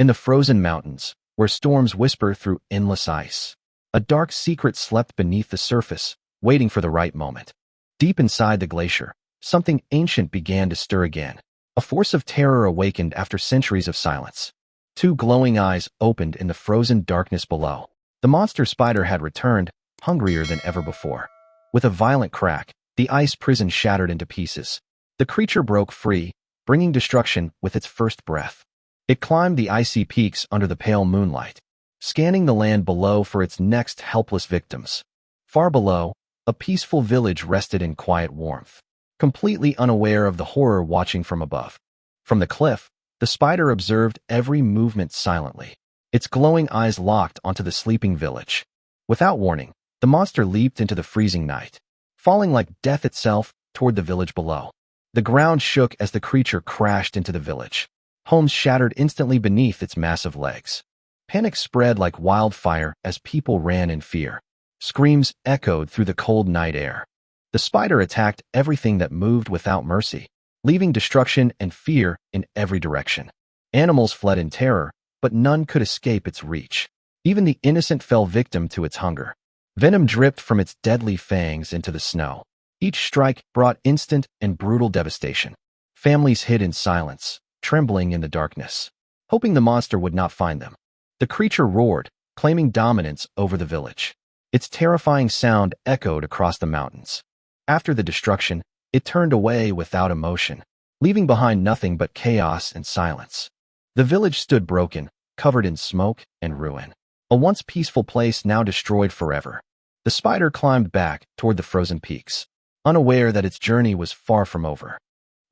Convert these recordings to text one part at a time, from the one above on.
In the frozen mountains, where storms whisper through endless ice, a dark secret slept beneath the surface, waiting for the right moment. Deep inside the glacier, something ancient began to stir again. A force of terror awakened after centuries of silence. Two glowing eyes opened in the frozen darkness below. The monster spider had returned, hungrier than ever before. With a violent crack, the ice prison shattered into pieces. The creature broke free, bringing destruction with its first breath. It climbed the icy peaks under the pale moonlight, scanning the land below for its next helpless victims. Far below, a peaceful village rested in quiet warmth, completely unaware of the horror watching from above. From the cliff, the spider observed every movement silently, its glowing eyes locked onto the sleeping village. Without warning, the monster leaped into the freezing night, falling like death itself toward the village below. The ground shook as the creature crashed into the village. Homes shattered instantly beneath its massive legs. Panic spread like wildfire as people ran in fear. Screams echoed through the cold night air. The spider attacked everything that moved without mercy, leaving destruction and fear in every direction. Animals fled in terror, but none could escape its reach. Even the innocent fell victim to its hunger. Venom dripped from its deadly fangs into the snow. Each strike brought instant and brutal devastation. Families hid in silence, trembling in the darkness, hoping the monster would not find them. The creature roared, claiming dominance over the village. Its terrifying sound echoed across the mountains. After the destruction, it turned away without emotion, leaving behind nothing but chaos and silence. The village stood broken, covered in smoke and ruin. A once peaceful place now destroyed forever. The spider climbed back toward the frozen peaks, unaware that its journey was far from over.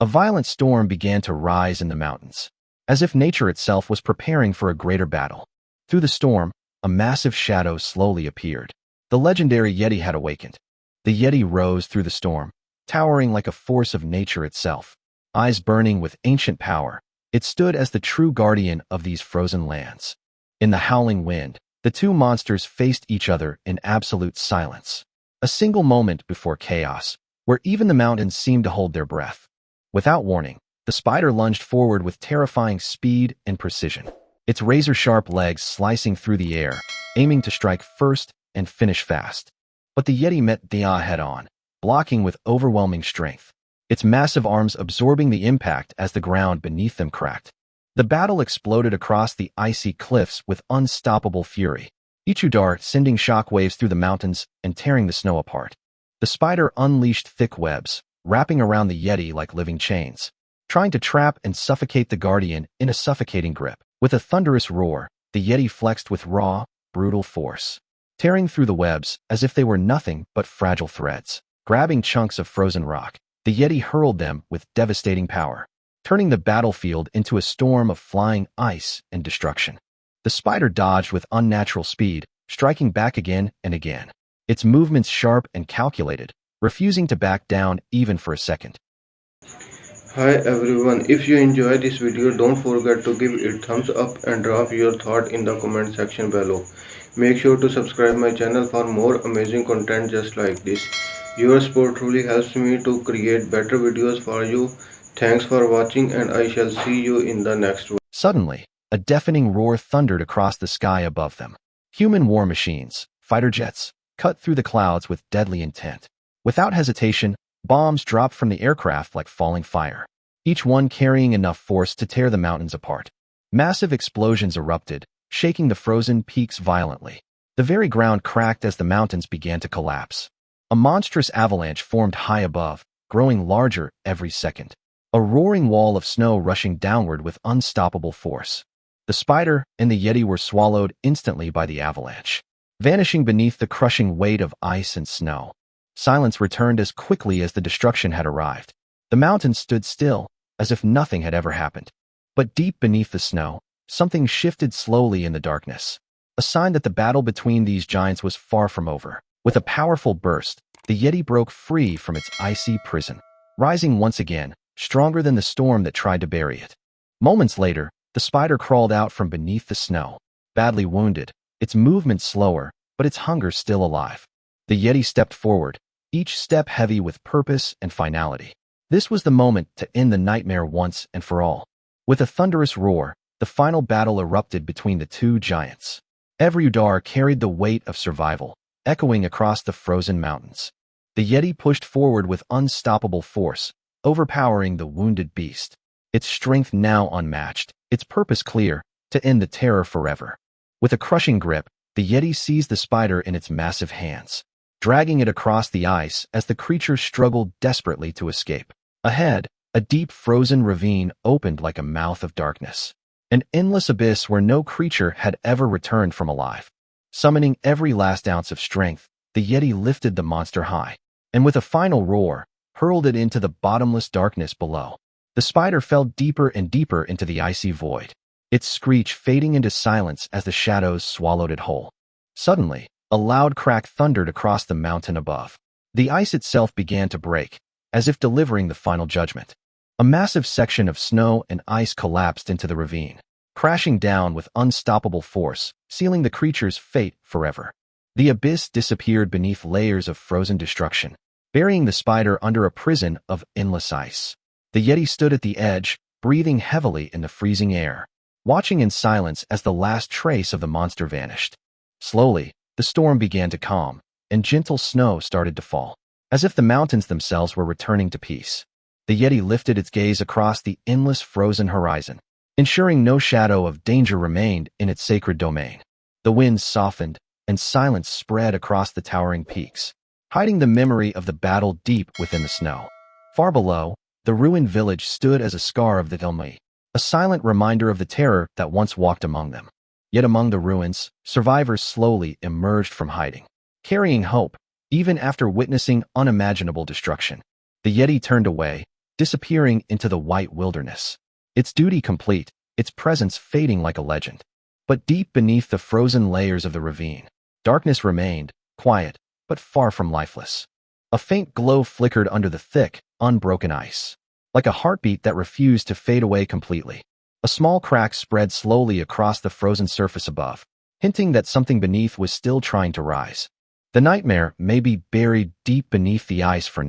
A violent storm began to rise in the mountains, as if nature itself was preparing for a greater battle. Through the storm, a massive shadow slowly appeared. The legendary Yeti had awakened. The Yeti rose through the storm, towering like a force of nature itself. Eyes burning with ancient power, it stood as the true guardian of these frozen lands. In the howling wind, the two monsters faced each other in absolute silence. A single moment before chaos, where even the mountains seemed to hold their breath. Without warning, the spider lunged forward with terrifying speed and precision, its razor-sharp legs slicing through the air, aiming to strike first and finish fast. But the Yeti met the head-on, blocking with overwhelming strength, its massive arms absorbing the impact as the ground beneath them cracked. The battle exploded across the icy cliffs with unstoppable fury, each dart sending shockwaves through the mountains and tearing the snow apart. The spider unleashed thick webs, wrapping around the Yeti like living chains, trying to trap and suffocate the guardian in a suffocating grip. With a thunderous roar, the Yeti flexed with raw, brutal force, tearing through the webs as if they were nothing but fragile threads. Grabbing chunks of frozen rock, the Yeti hurled them with devastating power, turning the battlefield into a storm of flying ice and destruction. The spider dodged with unnatural speed, striking back again and again, its movements sharp and calculated, refusing to back down even for a second. Hi everyone, if you enjoyed this video, don't forget to give it thumbs up and drop your thought in the comment section below. Make sure to subscribe my channel for more amazing content just like this. Your support truly helps me to create better videos for you. Thanks for watching and I shall see you in the next one. Suddenly, a deafening roar thundered across the sky above them. Human war machines, fighter jets, cut through the clouds with deadly intent. Without hesitation, bombs dropped from the aircraft like falling fire, each one carrying enough force to tear the mountains apart. Massive explosions erupted, shaking the frozen peaks violently. The very ground cracked as the mountains began to collapse. A monstrous avalanche formed high above, growing larger every second. A roaring wall of snow rushing downward with unstoppable force. The spider and the Yeti were swallowed instantly by the avalanche, vanishing beneath the crushing weight of ice and snow. Silence returned as quickly as the destruction had arrived. The mountains stood still, as if nothing had ever happened. But deep beneath the snow, something shifted slowly in the darkness, a sign that the battle between these giants was far from over. With a powerful burst, the Yeti broke free from its icy prison, rising once again, stronger than the storm that tried to bury it. Moments later, the spider crawled out from beneath the snow, badly wounded, its movement slower, but its hunger still alive. The Yeti stepped forward, each step heavy with purpose and finality. This was the moment to end the nightmare once and for all. With a thunderous roar, the final battle erupted between the two giants. Every Udar carried the weight of survival, echoing across the frozen mountains. The Yeti pushed forward with unstoppable force, overpowering the wounded beast. Its strength now unmatched, its purpose clear, to end the terror forever. With a crushing grip, the Yeti seized the spider in its massive hands, dragging it across the ice as the creature struggled desperately to escape. Ahead, a deep frozen ravine opened like a mouth of darkness, an endless abyss where no creature had ever returned from alive. Summoning every last ounce of strength, the Yeti lifted the monster high, and with a final roar, hurled it into the bottomless darkness below. The spider fell deeper and deeper into the icy void, its screech fading into silence as the shadows swallowed it whole. Suddenly, a loud crack thundered across the mountain above. The ice itself began to break, as if delivering the final judgment. A massive section of snow and ice collapsed into the ravine, crashing down with unstoppable force, sealing the creature's fate forever. The abyss disappeared beneath layers of frozen destruction, burying the spider under a prison of endless ice. The Yeti stood at the edge, breathing heavily in the freezing air, watching in silence as the last trace of the monster vanished. Slowly, the storm began to calm, and gentle snow started to fall, as if the mountains themselves were returning to peace. The Yeti lifted its gaze across the endless frozen horizon, ensuring no shadow of danger remained in its sacred domain. The winds softened, and silence spread across the towering peaks, hiding the memory of the battle deep within the snow. Far below, the ruined village stood as a scar of the Delmai, a silent reminder of the terror that once walked among them. Yet among the ruins, survivors slowly emerged from hiding, carrying hope, even after witnessing unimaginable destruction. The Yeti turned away, disappearing into the white wilderness, its duty complete, its presence fading like a legend. But deep beneath the frozen layers of the ravine, darkness remained, quiet, but far from lifeless. A faint glow flickered under the thick, unbroken ice, like a heartbeat that refused to fade away completely. A small crack spread slowly across the frozen surface above, hinting that something beneath was still trying to rise. The nightmare may be buried deep beneath the ice for